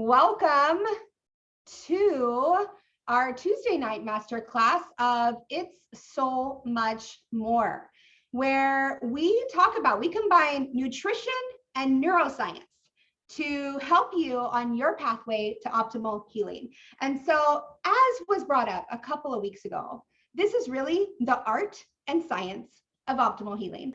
Welcome to our Tuesday night masterclass of It's So Much More, where we combine nutrition and neuroscience to help you on your pathway to optimal healing. And so, as was brought up a couple of weeks ago, this is really the art and science of optimal healing.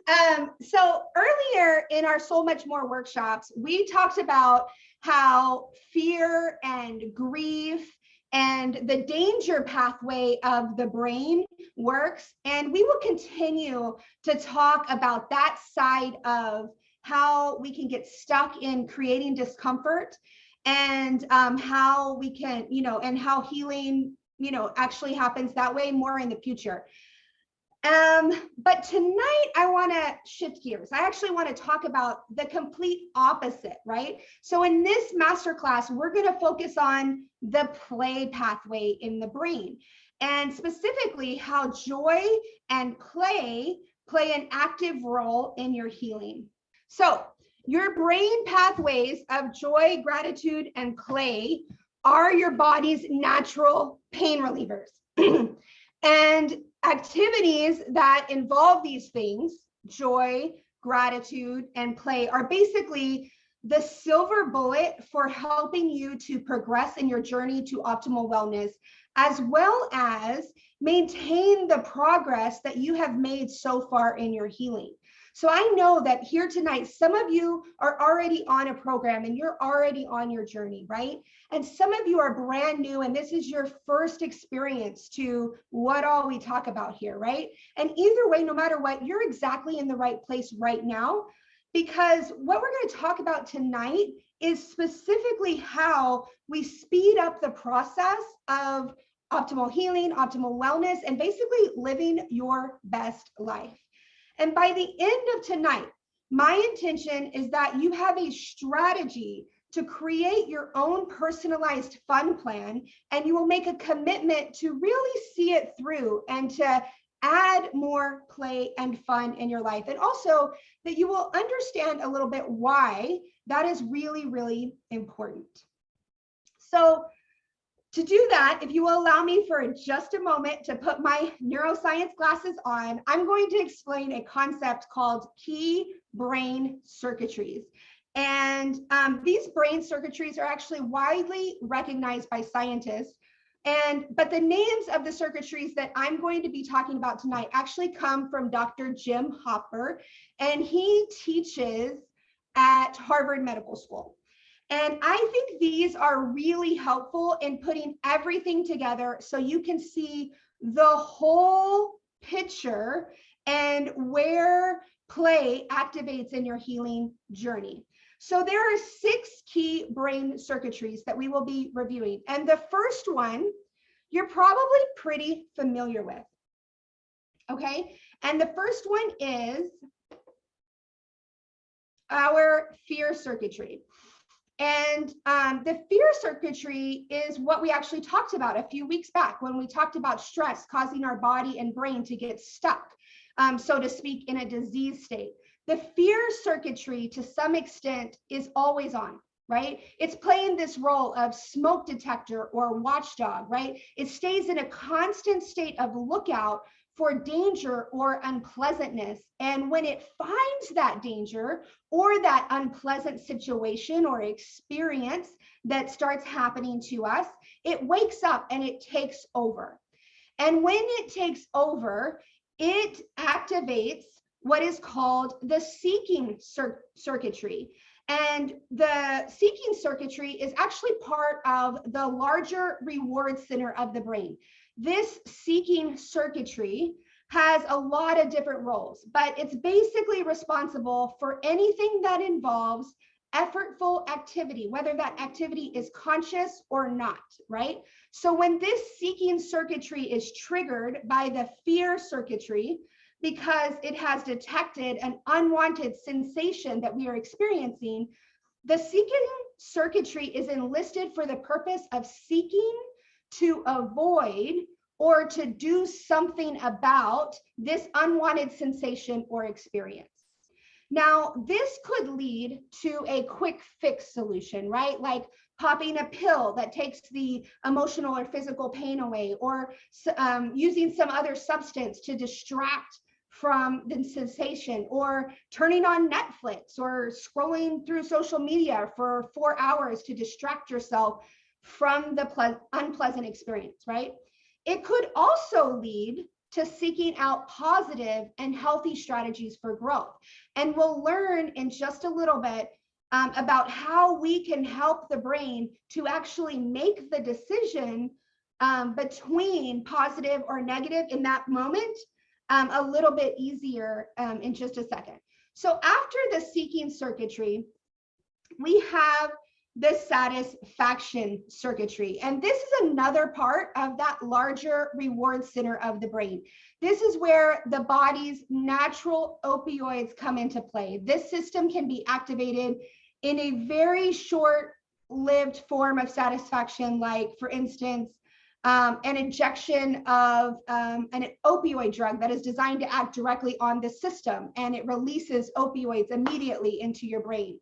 So earlier in our So Much More workshops, we talked about how fear and grief and the danger pathway of the brain works. And we will continue to talk about that side of how we can get stuck in creating discomfort and how we can, and how healing, actually happens that way more in the future. But tonight I want to shift gears. I actually want to talk about the complete opposite, right? So in this masterclass, we're going to focus on the play pathway in the brain, and specifically how joy and play an active role in your healing. So your brain pathways of joy, gratitude, and play are your body's natural pain relievers. And activities that involve these things, joy, gratitude, and play, are basically the silver bullet for helping you to progress in your journey to optimal wellness, as well as maintain the progress that you have made so far in your healing. So I know that here tonight, some of you are already on a program and you're already on your journey, right? And some of you are brand new and this is your first experience to what all we talk about here, right? And either way, no matter what, you're exactly in the right place right now, because what we're going to talk about tonight is specifically how we speed up the process of optimal healing, optimal wellness, and basically living your best life. And by the end of tonight, my intention is that you have a strategy to create your own personalized fun plan, and you will make a commitment to really see it through and to add more play and fun in your life. And also that you will understand a little bit why that is really, really important. So to do that, if you will allow me for just a moment to put my neuroscience glasses on, I'm going to explain a concept called Key Brain Circuitries. And these brain circuitries are actually widely recognized by scientists. But the names of the circuitries that I'm going to be talking about tonight actually come from Dr. Jim Hopper, and he teaches at Harvard Medical School. And I think these are really helpful in putting everything together so you can see the whole picture and where play activates in your healing journey. So there are 6 key brain circuitries that we will be reviewing. And the first one, you're probably pretty familiar with. Okay, and the first one is our fear circuitry. And the fear circuitry is what we actually talked about a few weeks back when we talked about stress causing our body and brain to get stuck, so to speak, in a disease state. The fear circuitry, to some extent, is always on, right? It's playing this role of smoke detector or watchdog, right? It stays in a constant state of lookout for danger or unpleasantness. And when it finds that danger or that unpleasant situation or experience that starts happening to us, it wakes up and it takes over. And when it takes over, it activates what is called the seeking circuitry. And the seeking circuitry is actually part of the larger reward center of the brain. This seeking circuitry has a lot of different roles, but it's basically responsible for anything that involves effortful activity, whether that activity is conscious or not, right? So when this seeking circuitry is triggered by the fear circuitry, because it has detected an unwanted sensation that we are experiencing, the seeking circuitry is enlisted for the purpose of seeking to avoid or to do something about this unwanted sensation or experience. Now, this could lead to a quick fix solution, right? Like popping a pill that takes the emotional or physical pain away, or using some other substance to distract from the sensation, or turning on Netflix or scrolling through social media for 4 hours to distract yourself from the unpleasant experience, right? It could also lead to seeking out positive and healthy strategies for growth. And we'll learn in just a little bit about how we can help the brain to actually make the decision between positive or negative in that moment a little bit easier in just a second. So after the seeking circuitry, we have the satisfaction circuitry. And this is another part of that larger reward center of the brain. This is where the body's natural opioids come into play. This system can be activated in a very short-lived form of satisfaction, like, for instance, an injection of an opioid drug that is designed to act directly on the system, and it releases opioids immediately into your brain.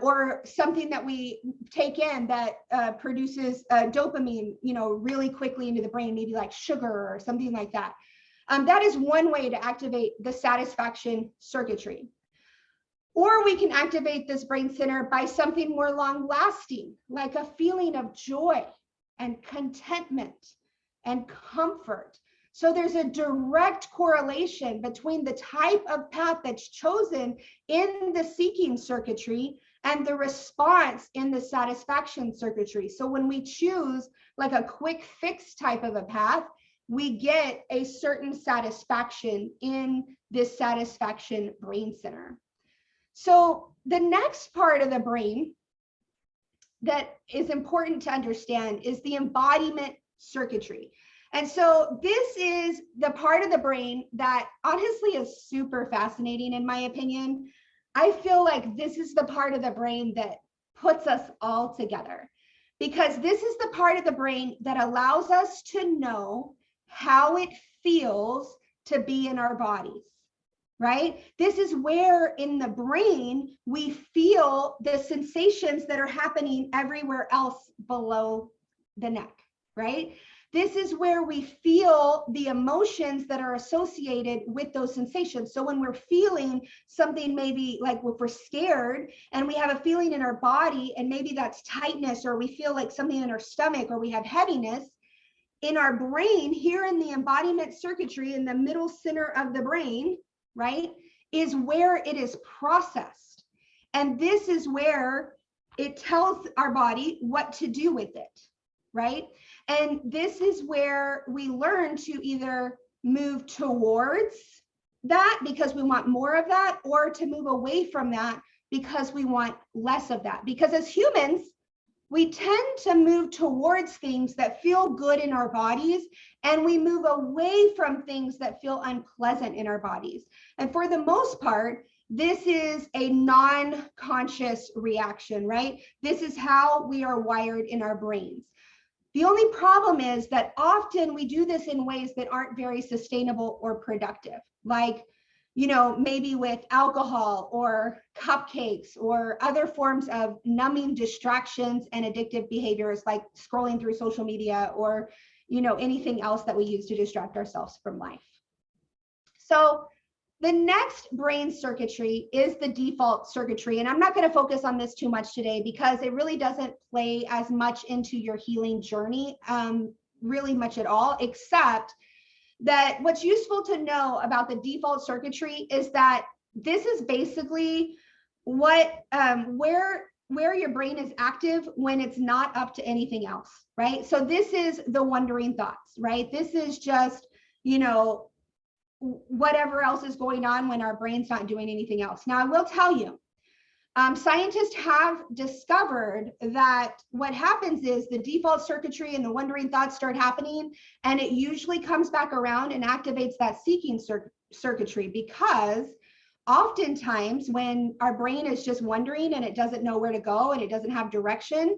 Or something that we take in that produces dopamine, really quickly into the brain, maybe like sugar or something like that. That is one way to activate the satisfaction circuitry. Or we can activate this brain center by something more long-lasting, like a feeling of joy and contentment and comfort. So there's a direct correlation between the type of path that's chosen in the seeking circuitry and the response in the satisfaction circuitry. So when we choose like a quick fix type of a path, we get a certain satisfaction in this satisfaction brain center. So the next part of the brain that is important to understand is the embodiment circuitry. And so this is the part of the brain that honestly is super fascinating, in my opinion. I feel like this is the part of the brain that puts us all together, because this is the part of the brain that allows us to know how it feels to be in our bodies, right? This is where in the brain we feel the sensations that are happening everywhere else below the neck, right? This is where we feel the emotions that are associated with those sensations. So when we're feeling something, maybe like if we're scared and we have a feeling in our body, and maybe that's tightness, or we feel like something in our stomach, or we have heaviness, in our brain, here in the embodiment circuitry, in the middle center of the brain, right, is where it is processed. And this is where it tells our body what to do with it, right? And this is where we learn to either move towards that because we want more of that, or to move away from that because we want less of that. Because as humans, we tend to move towards things that feel good in our bodies, and we move away from things that feel unpleasant in our bodies. And for the most part, this is a non-conscious reaction, right? This is how we are wired in our brains. The only problem is that often we do this in ways that aren't very sustainable or productive, like, maybe with alcohol or cupcakes or other forms of numbing distractions and addictive behaviors, like scrolling through social media or, anything else that we use to distract ourselves from life. So the next brain circuitry is the default circuitry. And I'm not going to focus on this too much today because it really doesn't play as much into your healing journey, really much at all, except that what's useful to know about the default circuitry is that this is basically what where your brain is active when it's not up to anything else, right? So this is the wandering thoughts, right? This is just, whatever else is going on when our brain's not doing anything else. Now, I will tell you, scientists have discovered that what happens is the default circuitry and the wandering thoughts start happening, and it usually comes back around and activates that seeking circuitry, because oftentimes when our brain is just wondering and it doesn't know where to go and it doesn't have direction,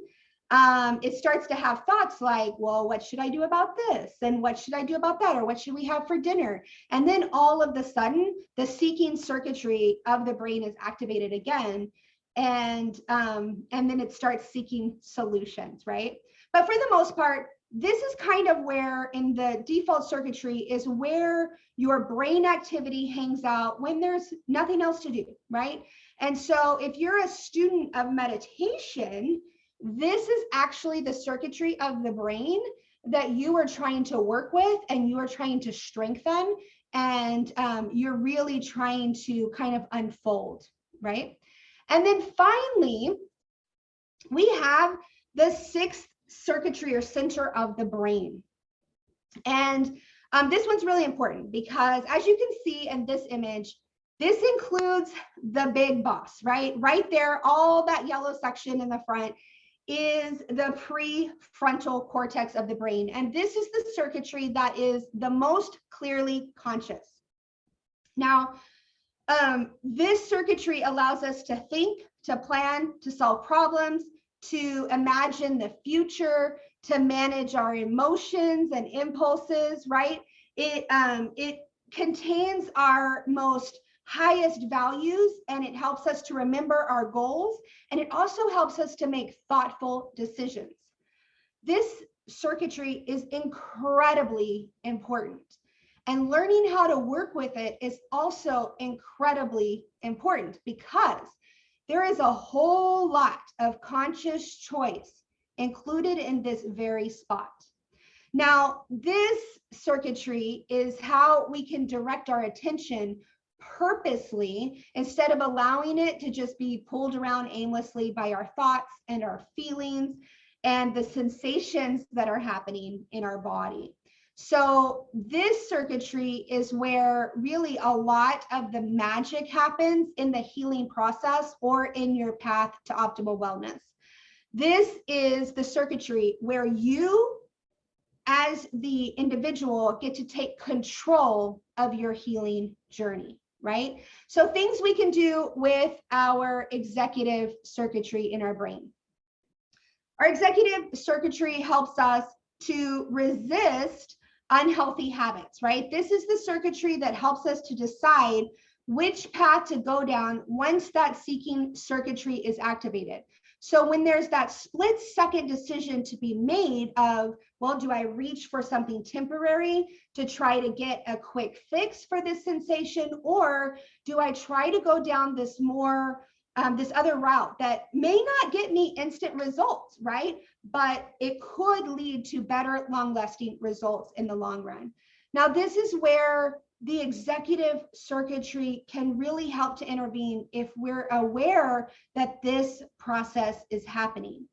it starts to have thoughts like, well, what should I do about this? And what should I do about that? Or what should we have for dinner? And then all of a sudden, the seeking circuitry of the brain is activated again. and then it starts seeking solutions, right? But for the most part, this is kind of where in the default circuitry is where your brain activity hangs out when there's nothing else to do, right? And so if you're a student of meditation, this is actually the circuitry of the brain that you are trying to work with and you are trying to strengthen, and you're really trying to kind of unfold, right? And then finally, we have the sixth circuitry or center of the brain. And this one's really important because as you can see in this image, this includes the big boss, right? Right there, all that yellow section in the front is the prefrontal cortex of the brain. And this is the circuitry that is the most clearly conscious. Now, this circuitry allows us to think, to plan, to solve problems, to imagine the future, to manage our emotions and impulses, right? It contains our most highest values, and it helps us to remember our goals, and it also helps us to make thoughtful decisions. This circuitry is incredibly important, and learning how to work with it is also incredibly important because there is a whole lot of conscious choice included in this very spot. Now, this circuitry is how we can direct our attention purposely instead of allowing it to just be pulled around aimlessly by our thoughts and our feelings and the sensations that are happening in our body. So this circuitry is where really a lot of the magic happens in the healing process or in your path to optimal wellness. This is the circuitry where you, as the individual, get to take control of your healing journey, right? So things we can do with our executive circuitry in our brain. Our executive circuitry helps us to resist unhealthy habits, right? This is the circuitry that helps us to decide which path to go down once that seeking circuitry is activated. So when there's that split second decision to be made of, well, do I reach for something temporary to try to get a quick fix for this sensation, or do I try to go down this more this other route that may not get me instant results, right? But it could lead to better long-lasting results in the long run. Now, this is where the executive circuitry can really help to intervene if we're aware that this process is happening.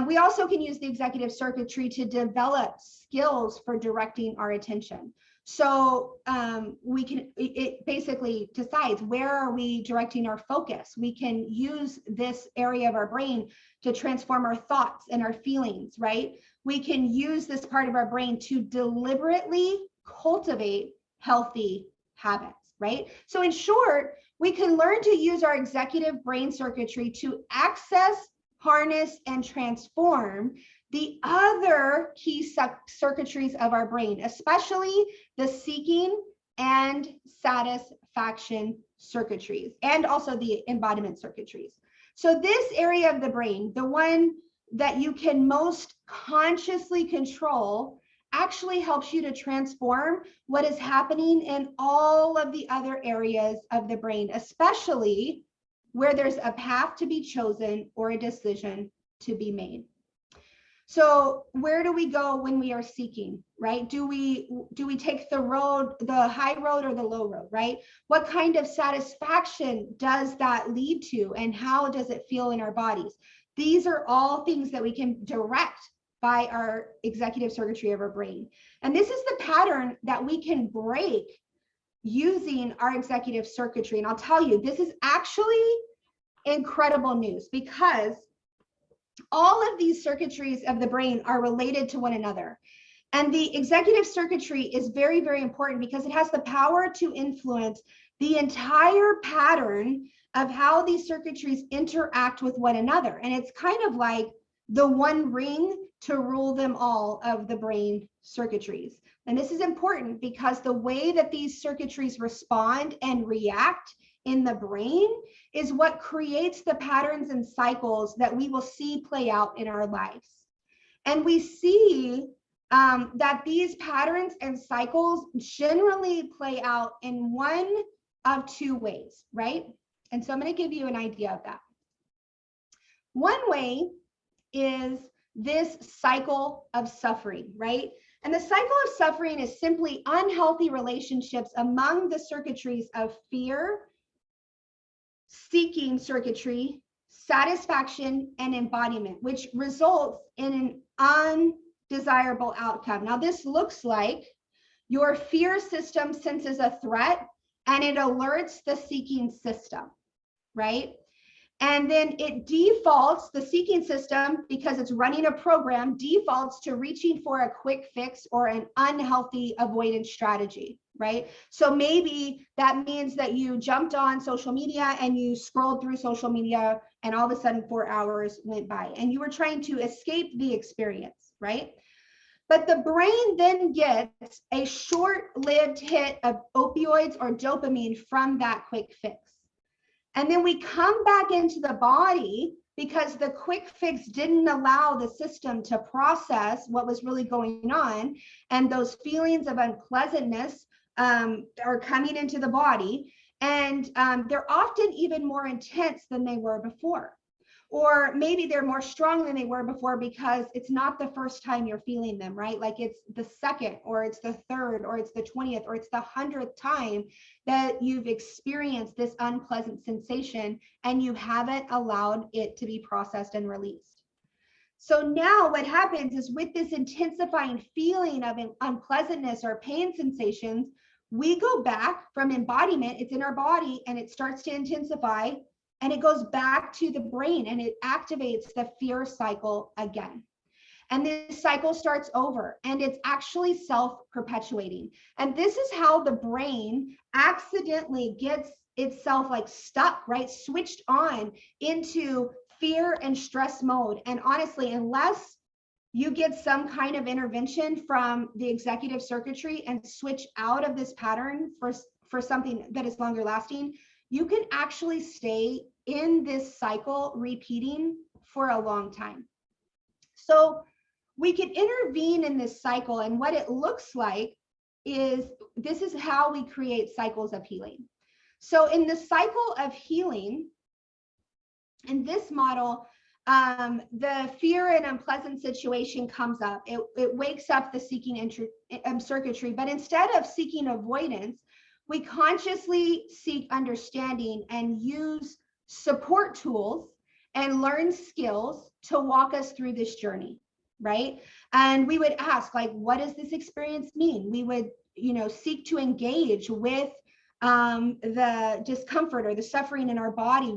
We also can use the executive circuitry to develop skills for directing our attention. So it basically decides where are we directing our focus. We can use this area of our brain to transform our thoughts and our feelings, right? We can use this part of our brain to deliberately cultivate healthy habits, right? So in short, we can learn to use our executive brain circuitry to access, harness, and transform the other key circuitries of our brain, especially the seeking and satisfaction circuitries, and also the embodiment circuitries. So this area of the brain, the one that you can most consciously control, actually helps you to transform what is happening in all of the other areas of the brain, especially where there's a path to be chosen or a decision to be made. So where do we go when we are seeking, right? Do we take the road, the high road or the low road, right? What kind of satisfaction does that lead to, and how does it feel in our bodies? These are all things that we can direct by our executive circuitry of our brain. And this is the pattern that we can break using our executive circuitry. And I'll tell you, this is actually incredible news because all of these circuitries of the brain are related to one another. And the executive circuitry is very, very important because it has the power to influence the entire pattern of how these circuitries interact with one another. And it's kind of like the one ring to rule them all of the brain circuitries. And this is important because the way that these circuitries respond and react in the brain is what creates the patterns and cycles that we will see play out in our lives. And we see that these patterns and cycles generally play out in one of two ways, right? And so I'm going to give you an idea of that. One way is this cycle of suffering, right? And the cycle of suffering is simply unhealthy relationships among the circuitries of fear, seeking circuitry, satisfaction, and embodiment, which results in an undesirable outcome. Now, this looks like your fear system senses a threat and it alerts the seeking system, right? And then it defaults, the seeking system, because it's running a program, defaults to reaching for a quick fix or an unhealthy avoidance strategy, right? So maybe that means that you jumped on social media and you scrolled through social media and all of a sudden 4 hours went by and you were trying to escape the experience, right? But the brain then gets a short-lived hit of opioids or dopamine from that quick fix. And then we come back into the body because the quick fix didn't allow the system to process what was really going on. And those feelings of unpleasantness are coming into the body. And they're often even more intense than they were before. Or maybe they're more strong than they were before because it's not the first time you're feeling them, right? Like it's the second, or it's the third, or it's the 20th, or it's the 100th time that you've experienced this unpleasant sensation and you haven't allowed it to be processed and released. So now what happens is with this intensifying feeling of unpleasantness or pain sensations, we go back from embodiment, it's in our body and it starts to intensify. And it goes back to the brain and it activates the fear cycle again. And this cycle starts over and it's actually self-perpetuating. And this is how the brain accidentally gets itself like stuck, right? Switched on into fear and stress mode. And honestly, unless you get some kind of intervention from the executive circuitry and switch out of this pattern for something that is longer lasting, you can actually stay in this cycle repeating for a long time. So we can intervene in this cycle, and what it looks like is this is how we create cycles of healing. So in the cycle of healing, in this model, the fear and unpleasant situation comes up. It wakes up the seeking circuitry, but instead of seeking avoidance, we consciously seek understanding and use support tools and learn skills to walk us through this journey, right? And we would ask, like, what does this experience mean? We would, seek to engage with the discomfort or the suffering in our body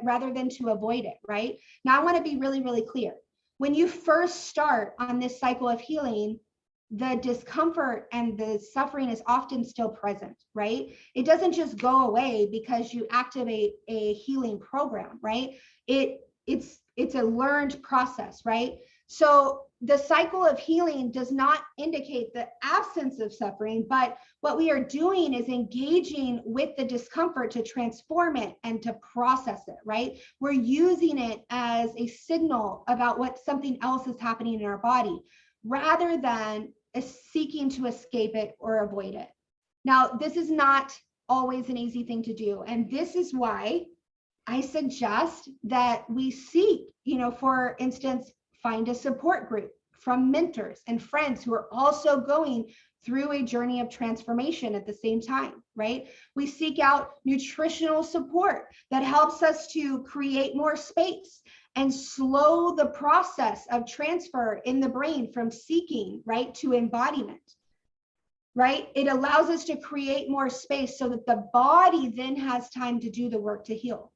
rather than to avoid it, right? Now, I want to be really, really clear. When you first start on this cycle of healing, the discomfort and the suffering is often still present, right? It doesn't just go away because you activate a healing program, right? It's a learned process, right? So the cycle of healing does not indicate the absence of suffering, but what we are doing is engaging with the discomfort to transform it and to process it, right? We're using it as a signal about what something else is happening in our body, rather than seeking to escape it or avoid it. Now, this is not always an easy thing to do. And this is why I suggest that we seek, for instance, find a support group from mentors and friends who are also going through a journey of transformation at the same time, right? We seek out nutritional support that helps us to create more space and slow the process of transfer in the brain from seeking, right, to embodiment, right? It allows us to create more space so that the body then has time to do the work to heal,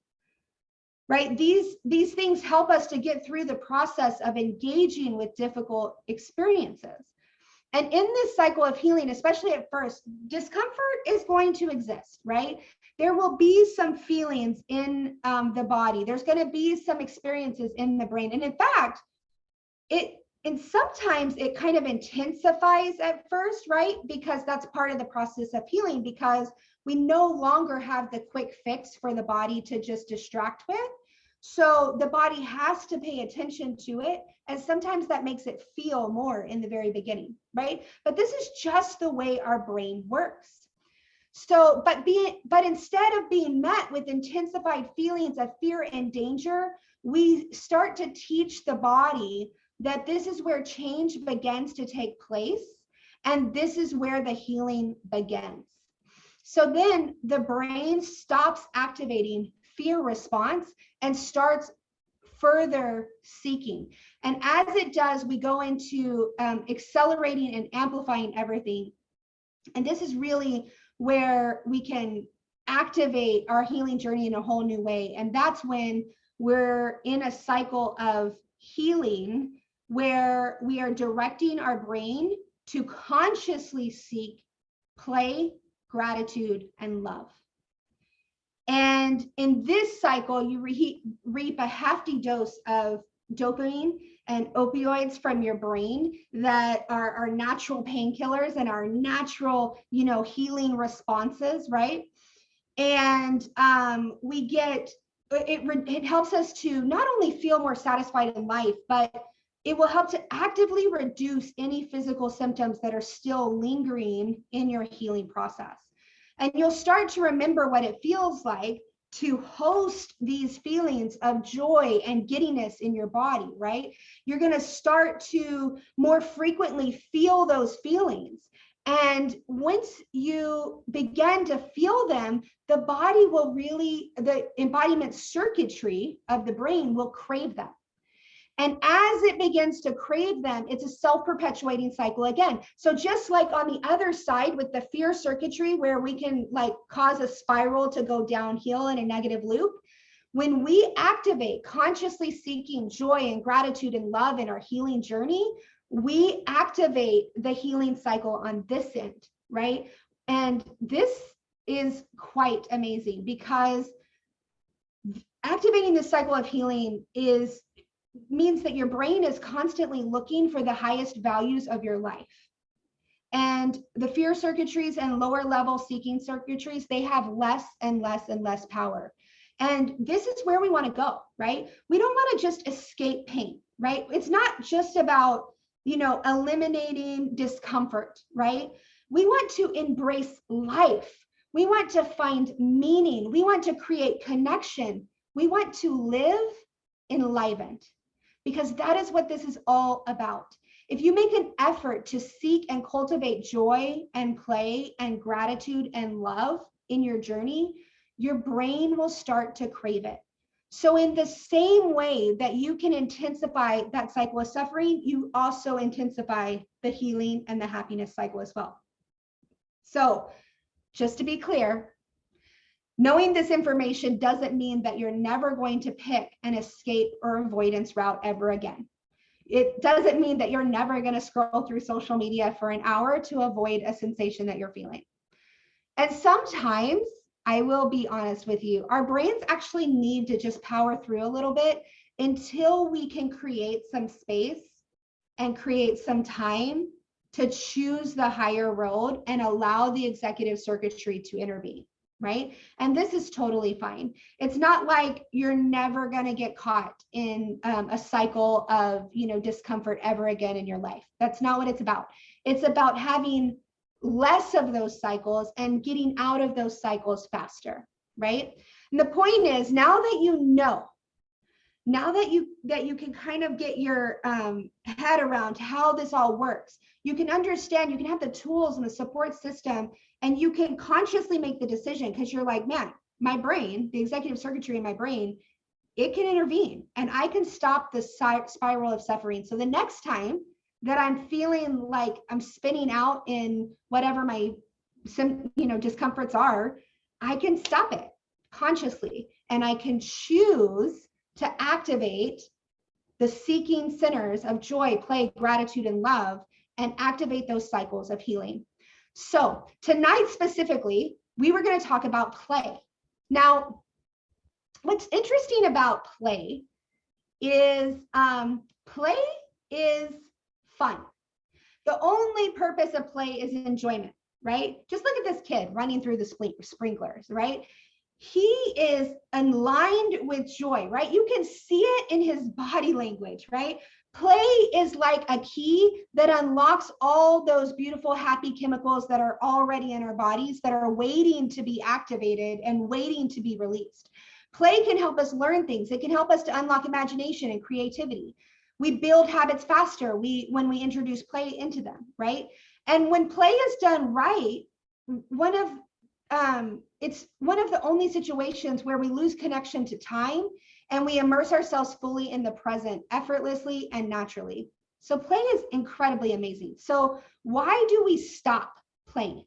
right? These things help us to get through the process of engaging with difficult experiences. And in this cycle of healing, especially at first, discomfort is going to exist, right? There will be some feelings in the body. There's going to be some experiences in the brain. And in fact, and sometimes it kind of intensifies at first, right? Because that's part of the process of healing, because we no longer have the quick fix for the body to just distract with. So the body has to pay attention to it. And sometimes that makes it feel more in the very beginning, right? But this is just the way our brain works. So, but instead of being met with intensified feelings of fear and danger, we start to teach the body that this is where change begins to take place, and this is where the healing begins. So then the brain stops activating fear response and starts further seeking. And as it does, we go into accelerating and amplifying everything. And this is really where we can activate our healing journey in a whole new way. And that's when we're in a cycle of healing where we are directing our brain to consciously seek play, gratitude, and love. And in this cycle, you reap a hefty dose of dopamine and opioids from your brain that are our natural painkillers and our natural, healing responses, right? And we get, it helps us to not only feel more satisfied in life, but it will help to actively reduce any physical symptoms that are still lingering in your healing process. And you'll start to remember what it feels like to host these feelings of joy and giddiness in your body, right? You're going to start to more frequently feel those feelings. And once you begin to feel them, the body will really, the embodiment circuitry of the brain will crave them. And as it begins to crave them, it's a self-perpetuating cycle again. So just like on the other side with the fear circuitry, where we can cause a spiral to go downhill in a negative loop, when we activate consciously seeking joy and gratitude and love in our healing journey, we activate the healing cycle on this end, right? And this is quite amazing, because activating this cycle of healing means that your brain is constantly looking for the highest values of your life. And the fear circuitries and lower level seeking circuitries, they have less and less and less power. And this is where we want to go, right? We don't want to just escape pain, right? It's not just about, eliminating discomfort, right? We want to embrace life. We want to find meaning. We want to create connection. We want to live enlivened, because that is what this is all about. If you make an effort to seek and cultivate joy and play and gratitude and love in your journey, your brain will start to crave it. So in the same way that you can intensify that cycle of suffering, you also intensify the healing and the happiness cycle as well. So just to be clear, knowing this information doesn't mean that you're never going to pick an escape or avoidance route ever again. It doesn't mean that you're never going to scroll through social media for an hour to avoid a sensation that you're feeling. And sometimes, I will be honest with you, our brains actually need to just power through a little bit until we can create some space and create some time to choose the higher road and allow the executive circuitry to intervene. Right? And this is totally fine. It's not like you're never going to get caught in a cycle of, discomfort ever again in your life. That's not what it's about. It's about having less of those cycles and getting out of those cycles faster, right? And the point is, now that you can kind of get your head around how this all works, you can understand, you can have the tools and the support system, and you can consciously make the decision, because you're like, man, my brain, the executive circuitry in my brain, it can intervene and I can stop the spiral of suffering. So the next time that I'm feeling like I'm spinning out in whatever my discomforts are, I can stop it consciously, and I can choose to activate the seeking centers of joy, play, gratitude, and love, and activate those cycles of healing. So tonight specifically, we were going to talk about play. Now, what's interesting about play is fun. The only purpose of play is enjoyment, right? Just look at this kid running through the sprinklers, right? He is aligned with joy, right? You can see it in his body language, right? Play is like a key that unlocks all those beautiful, happy chemicals that are already in our bodies that are waiting to be activated and waiting to be released. Play can help us learn things. It can help us to unlock imagination and creativity. We build habits faster when we introduce play into them, right? And when play is done right, it's one of the only situations where we lose connection to time and we immerse ourselves fully in the present, effortlessly and naturally. So play is incredibly amazing. So why do we stop playing,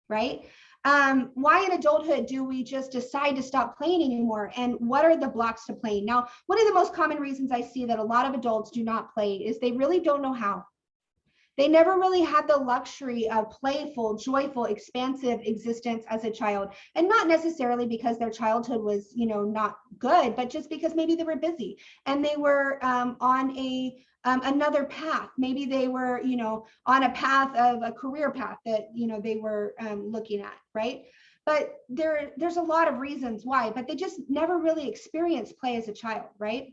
right? Why in adulthood do we just decide to stop playing anymore? And what are the blocks to playing? Now, one of the most common reasons I see that a lot of adults do not play is they really don't know how. They never really had the luxury of playful, joyful, expansive existence as a child. And not necessarily because their childhood was, not good, but just because maybe they were busy and they were on another path. Maybe they were, on a path of a career path that, they were looking at, right? But there's a lot of reasons why, but they just never really experienced play as a child, right?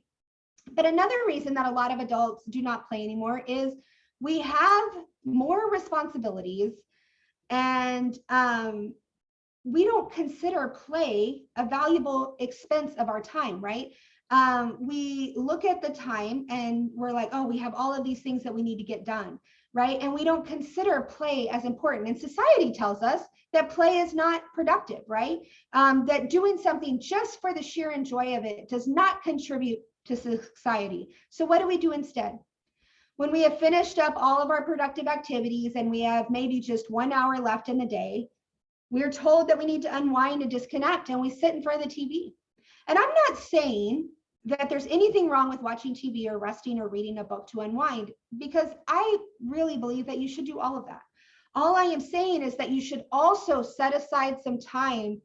But another reason that a lot of adults do not play anymore is we have more responsibilities and we don't consider play a valuable expense of our time, right? We look at the time and we're like, oh, we have all of these things that we need to get done, right? And we don't consider play as important. And society tells us that play is not productive, right? That doing something just for the sheer enjoy of it does not contribute to society. So what do we do instead? When we have finished up all of our productive activities and we have maybe just 1 hour left in the day, we're told that we need to unwind and disconnect, and we sit in front of the TV. And I'm not saying that there's anything wrong with watching TV or resting or reading a book to unwind, because I really believe that you should do all of that. All I am saying is that you should also set aside some time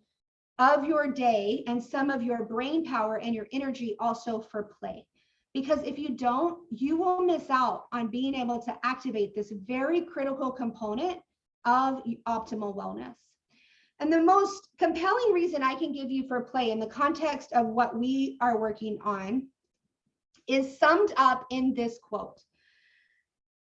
of your day and some of your brain power and your energy also for play. Because if you don't, you will miss out on being able to activate this very critical component of optimal wellness. And the most compelling reason I can give you for play in the context of what we are working on is summed up in this quote.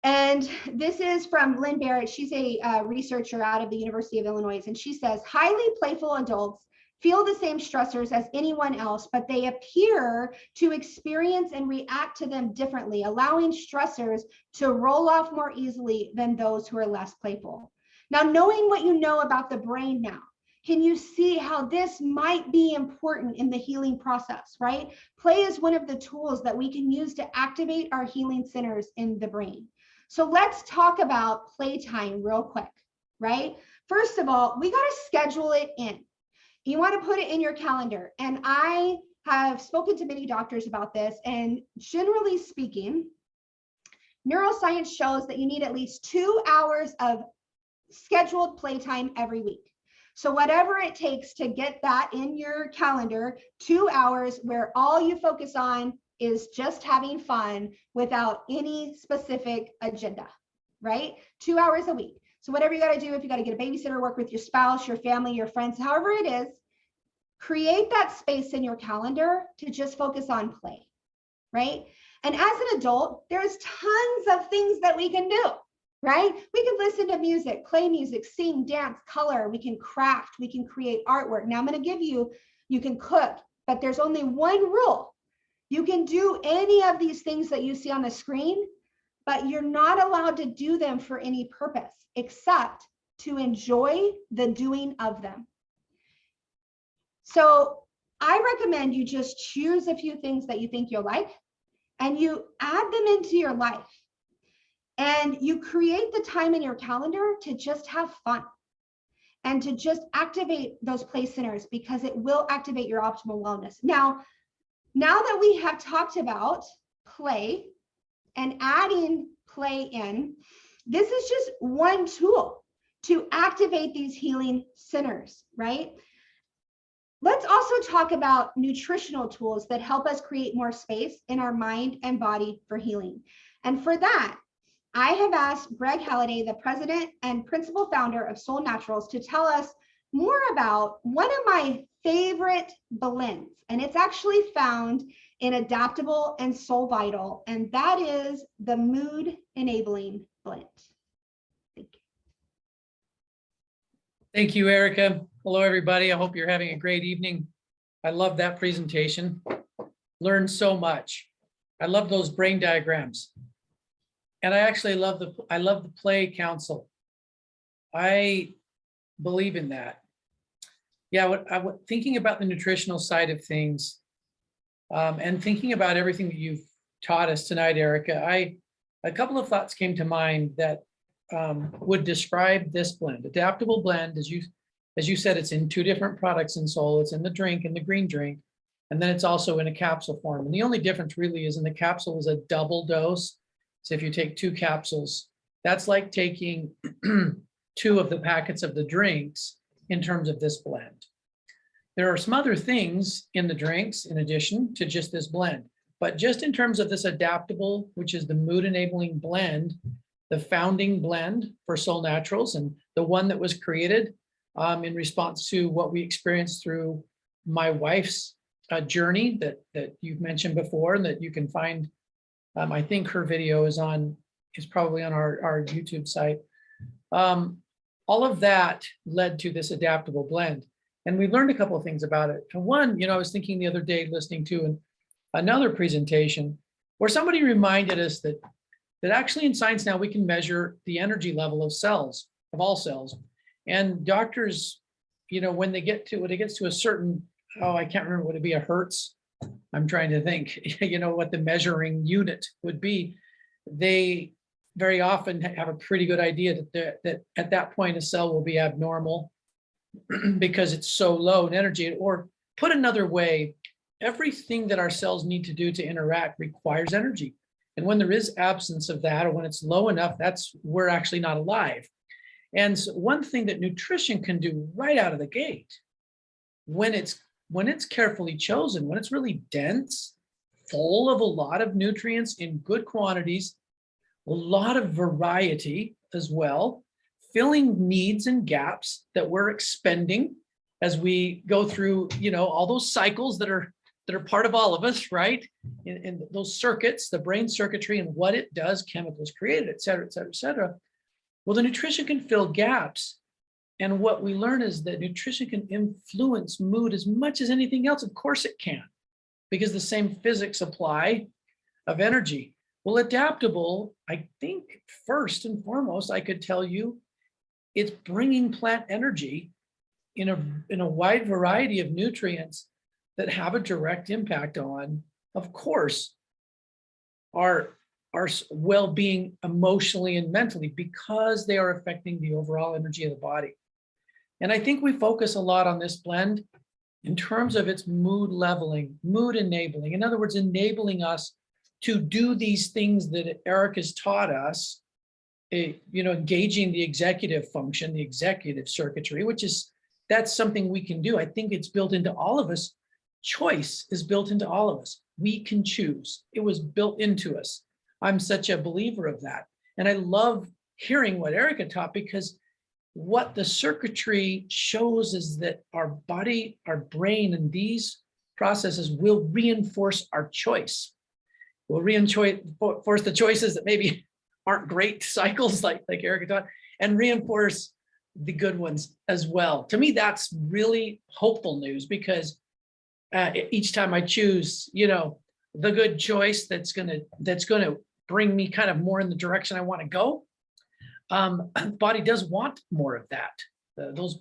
And this is from Lynn Barrett. She's a researcher out of the University of Illinois. And she says, highly playful adults feel the same stressors as anyone else, but they appear to experience and react to them differently, allowing stressors to roll off more easily than those who are less playful. Now, knowing what you know about the brain now, can you see how this might be important in the healing process, right? Play is one of the tools that we can use to activate our healing centers in the brain. So let's talk about playtime real quick, right? First of all, we got to schedule it in. You want to put it in your calendar. And I have spoken to many doctors about this. And generally speaking, neuroscience shows that you need at least 2 hours of scheduled playtime every week. So whatever it takes to get that in your calendar, 2 hours where all you focus on is just having fun without any specific agenda, right? 2 hours a week. So whatever you got to do, if you got to get a babysitter, work with your spouse, your family, your friends, however it is, create that space in your calendar to just focus on play, right? And as an adult, there's tons of things that we can do, right? We can listen to music, play music, sing, dance, color. We can craft, we can create artwork. Now I'm going to give you, you can cook, but there's only one rule. You can do any of these things that you see on the screen, but you're not allowed to do them for any purpose except to enjoy the doing of them. So I recommend you just choose a few things that you think you'll like and you add them into your life. And you create the time in your calendar to just have fun and to just activate those play centers because it will activate your optimal wellness. Now that we have talked about play and adding play in, this is just one tool to activate these healing centers, right? Let's also talk about nutritional tools that help us create more space in our mind and body for healing. And for that, I have asked Greg Halliday, the president and principal founder of Solle Naturals, to tell us more about one of my favorite blends. And it's actually found in Adaptable and Soul Vital, and that is the Mood Enabling Blend. Thank you. Thank you, Erica. Hello, everybody. I hope you're having a great evening. I love that presentation. Learned so much. I love those brain diagrams. And I actually love the play council. I believe in that. Yeah, thinking about the nutritional side of things, and thinking about everything that you've taught us tonight, Erica, a couple of thoughts came to mind that would describe this blend. Adaptable blend, as you said, it's in 2 different products in Solle. It's in the drink, in the green drink, and then it's also in a capsule form. And the only difference really is in the capsule is a double dose. So if you take 2 capsules, that's like taking 2 of the packets of the drinks in terms of this blend. There are some other things in the drinks in addition to just this blend, but just in terms of this adaptable, which is the mood enabling blend, the founding blend for Solle Naturals, and the one that was created in response to what we experienced through my wife's journey that you've mentioned before, and that you can find. I think her video is probably on our YouTube site. All of that led to this adaptable blend. And we learned a couple of things about it. And one, I was thinking the other day, listening to another presentation where somebody reminded us that actually in science now we can measure the energy level of cells, of all cells. And doctors, when it gets to a certain, I can't remember, would it be a hertz? I'm trying to think, what the measuring unit would be. They very often have a pretty good idea that at that point a cell will be abnormal because it's so low in energy. Or put another way, everything that our cells need to do to interact requires energy. And when there is absence of that, or when it's low enough, we're actually not alive. And so one thing that nutrition can do right out of the gate, when it's carefully chosen, when it's really dense, full of a lot of nutrients in good quantities, a lot of variety as well, filling needs and gaps that we're expending as we go through, all those cycles that are part of all of us, right? In those circuits, the brain circuitry and what it does, chemicals created, et cetera, et cetera, et cetera. Well, the nutrition can fill gaps. And what we learn is that nutrition can influence mood as much as anything else. Of course it can, because the same physics apply of energy. Well, adaptable, I think first and foremost, I could tell you, it's bringing plant energy in a wide variety of nutrients that have a direct impact on, of course, our well-being emotionally and mentally, because they are affecting the overall energy of the body. And I think we focus a lot on this blend in terms of its mood leveling, mood enabling. In other words, enabling us to do these things that Eric has taught us, engaging the executive function, the executive circuitry, that's something we can do. I think it's built into all of us. Choice is built into all of us. We can choose. It was built into us. I'm such a believer of that. And I love hearing what Erica taught, because what the circuitry shows is that our body, our brain, and these processes will reinforce our choice. Will reinforce the choices that maybe aren't great cycles like Erica taught, and reinforce the good ones as well. To me, that's really hopeful news, because each time I choose, the good choice that's gonna bring me kind of more in the direction I want to go, the body does want more of that. Those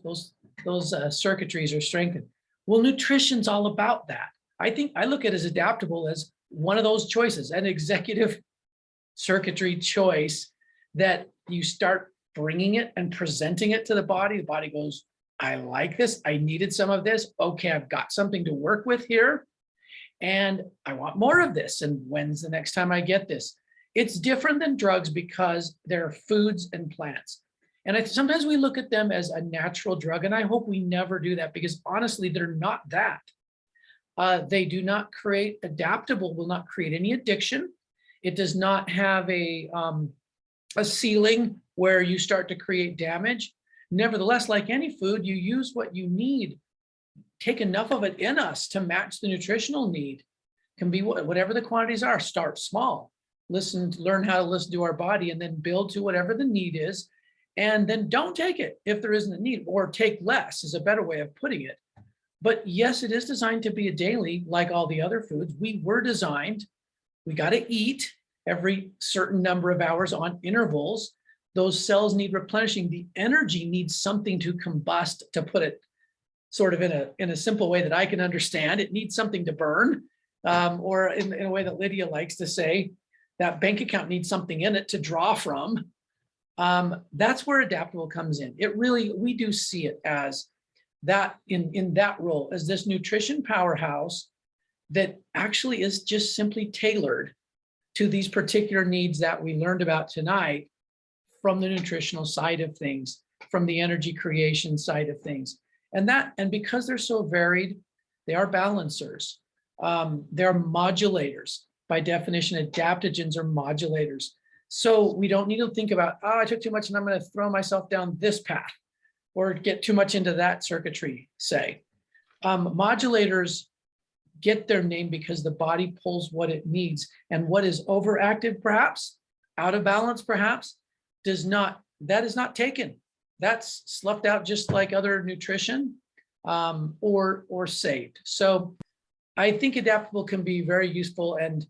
circuitries are strengthened. Well, nutrition's all about that. I look at it as adaptable as one of those choices, an executive circuitry choice that you start bringing it and presenting it to the body. The body goes, I like this. I needed some of this. Okay, I've got something to work with here, and I want more of this. And when's the next time I get this? It's different than drugs because they're foods and plants. And sometimes we look at them as a natural drug, and I hope we never do that, because honestly, they're not that. They do not create, adaptable will not create any addiction. It does not have a a ceiling where you start to create damage. Nevertheless, like any food, you use what you need. Take enough of it in us to match the nutritional need. Can be whatever the quantities are. Start small. Learn how to listen to our body, and then build to whatever the need is. And then don't take it if there isn't a need, or take less is a better way of putting it. But yes, it is designed to be a daily, like all the other foods. We were designed, we got to eat every certain number of hours on intervals. Those cells need replenishing. The energy needs something to combust, to put it sort of in a simple way that I can understand. It needs something to burn, or in a way that Lydia likes to say, that bank account needs something in it to draw from. That's where AdaptAble comes in. It really, we do see it as that, in that role, as this nutrition powerhouse that actually is just simply tailored to these particular needs that we learned about tonight, from the nutritional side of things, from the energy creation side of things. And because they're so varied, they are balancers. They're modulators. By definition, adaptogens are modulators. So we don't need to think about, oh, I took too much and I'm going to throw myself down this path, or get too much into that circuitry, say. Modulators get their name because the body pulls what it needs, and what is overactive, perhaps, out of balance, perhaps, that is not taken. That's sloughed out just like other nutrition, or saved. So I think AdaptAble can be very useful, and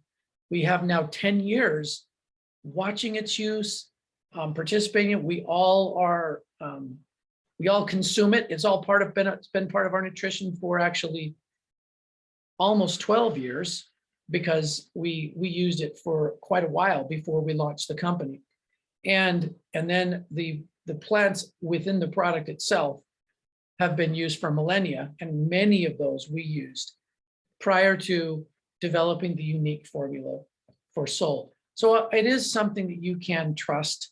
we have now 10 years watching its use, participating. We all consume it. It's all it's been part of our nutrition for actually almost 12 years, because we used it for quite a while before we launched the company. And then the plants within the product itself have been used for millennia, and many of those we used prior to developing the unique formula for Solle. So it is something that you can trust,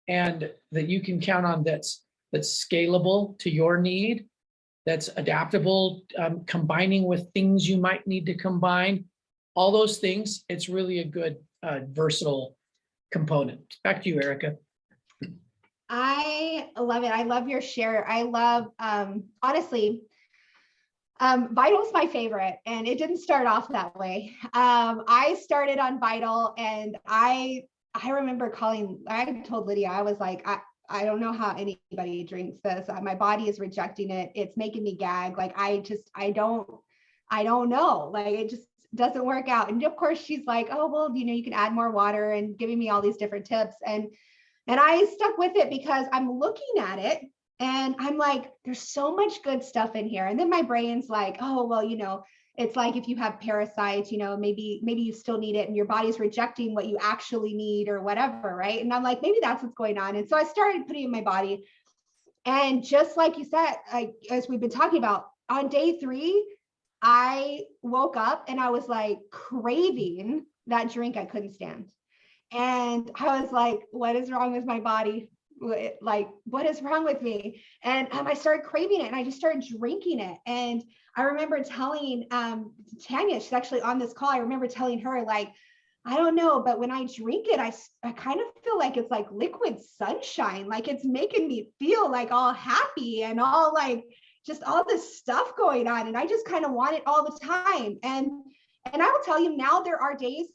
and that you can count on, that's scalable to your need, that's adaptable, combining with things you might need to combine, all those things. It's really a good, versatile component. Back to you, Erica. I love it. I love your share. I love, honestly, Vital's my favorite, and it didn't start off that way. I started on Vital, and I remember I told Lydia, I was like, I don't know how anybody drinks this. My body is rejecting it. It's making me gag. Like, I don't know. Like, it just doesn't work out. And of course she's like, oh, well, you can add more water, and giving me all these different tips. And I stuck with it because I'm looking at it and I'm like, there's so much good stuff in here. And then my brain's like, oh, well, it's like if you have parasites, maybe you still need it, and your body's rejecting what you actually need or whatever, right? And I'm like, maybe that's what's going on. And so I started putting it in my body. And just like you said, as we've been talking about, on day 3, I woke up and I was like craving that drink I couldn't stand. And I was like, what is wrong with my body? Like, what is wrong with me? And I started craving it, and I just started drinking it. And I remember telling Tanya, she's actually on this call, I remember telling her, like, I don't know, but when I drink it, I kind of feel like it's like liquid sunshine. Like, it's making me feel like all happy and all like just all this stuff going on. And I just kind of want it all the time. And I will tell you now, there are days,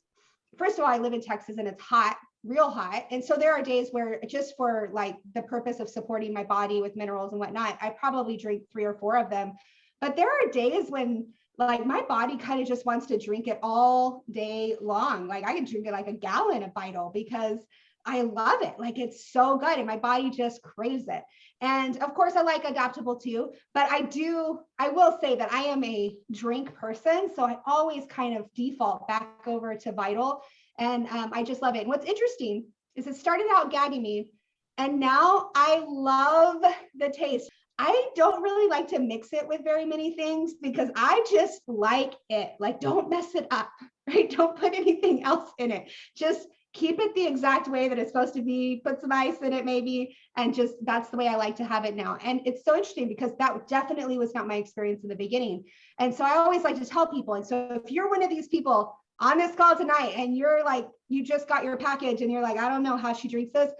first of all, I live in Texas and it's hot, real hot. And so there are days where, just for like the purpose of supporting my body with minerals and whatnot, I probably drink 3 or 4 of them. But there are days when like my body kind of just wants to drink it all day long. Like, I can drink it like a gallon of Vital because I love it. Like, it's so good, and my body just craves it. And of course I like AdaptAble too, but I will say that I am a drink person. So I always kind of default back over to Vital, and I just love it. And what's interesting is it started out gagging me, and now I love the taste. I don't really like to mix it with very many things because I just like it. Like, don't mess it up, right? Don't put anything else in it. Just keep it the exact way that it's supposed to be, put some ice in it maybe, and just, that's the way I like to have it now. And it's so interesting because that definitely was not my experience in the beginning. And so I always like to tell people, and so if you're one of these people, on this call tonight and you're like, you just got your package and you're like, I don't know how she drinks this,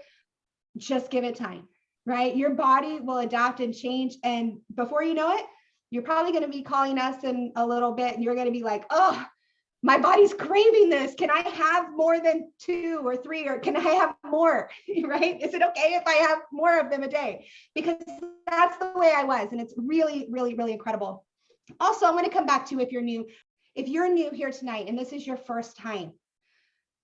just give it time, right? Your body will adapt and change. And before you know it, you're probably going to be calling us in a little bit and you're going to be like, oh, my body's craving this. Can I have more than 2 or 3, or can I have more, right? Is it okay if I have more of them a day? Because that's the way I was. And it's really, really, really incredible. Also, I'm going to come back to, if you're new here tonight, and this is your first time,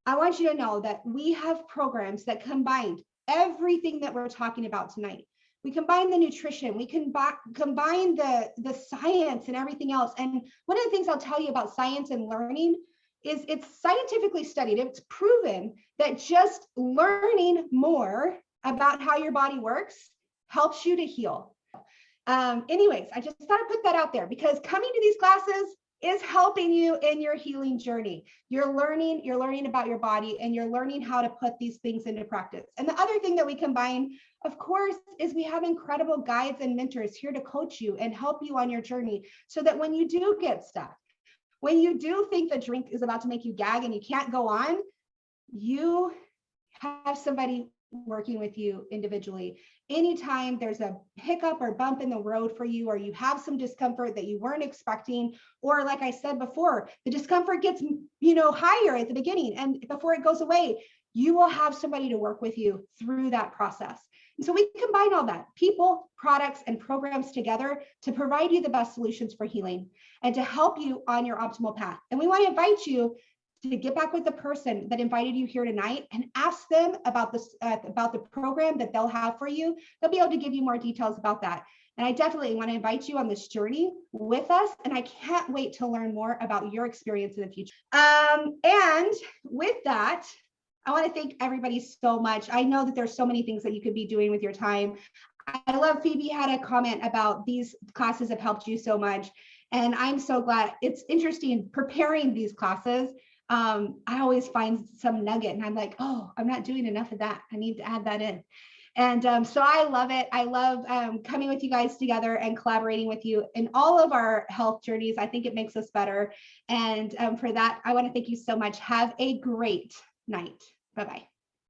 I want you to know that we have programs that combined everything that we're talking about tonight. We combine the nutrition, we can combine the science and everything else. And one of the things I'll tell you about science and learning is it's scientifically studied. It's proven that just learning more about how your body works helps you to heal. Anyways, I just thought I'd put that out there because coming to these classes is helping you in your healing journey. You're learning about your body and you're learning how to put these things into practice. And the other thing that we combine, of course, is we have incredible guides and mentors here to coach you and help you on your journey so that when you do get stuck, when you do think the drink is about to make you gag and you can't go on, you have somebody working with you individually. Anytime there's a hiccup or bump in the road for you, or you have some discomfort that you weren't expecting, or like I said before, the discomfort gets, higher at the beginning, and before it goes away, you will have somebody to work with you through that process. And so we combine all that, people, products, and programs together to provide you the best solutions for healing and to help you on your optimal path. And we want to invite you to get back with the person that invited you here tonight and ask them about this, about the program that they'll have for you. They'll be able to give you more details about that. And I definitely want to invite you on this journey with us. And I can't wait to learn more about your experience in the future. And with that, I want to thank everybody so much. I know that there's so many things that you could be doing with your time. I love Phoebe had a comment about these classes have helped you so much. And I'm so glad. It's interesting preparing these classes. I always find some nugget and I'm like, oh, I'm not doing enough of that. I need to add that in. And so I love it. I love coming with you guys together and collaborating with you in all of our health journeys. I think it makes us better. And for that, I want to thank you so much. Have a great night. Bye-bye.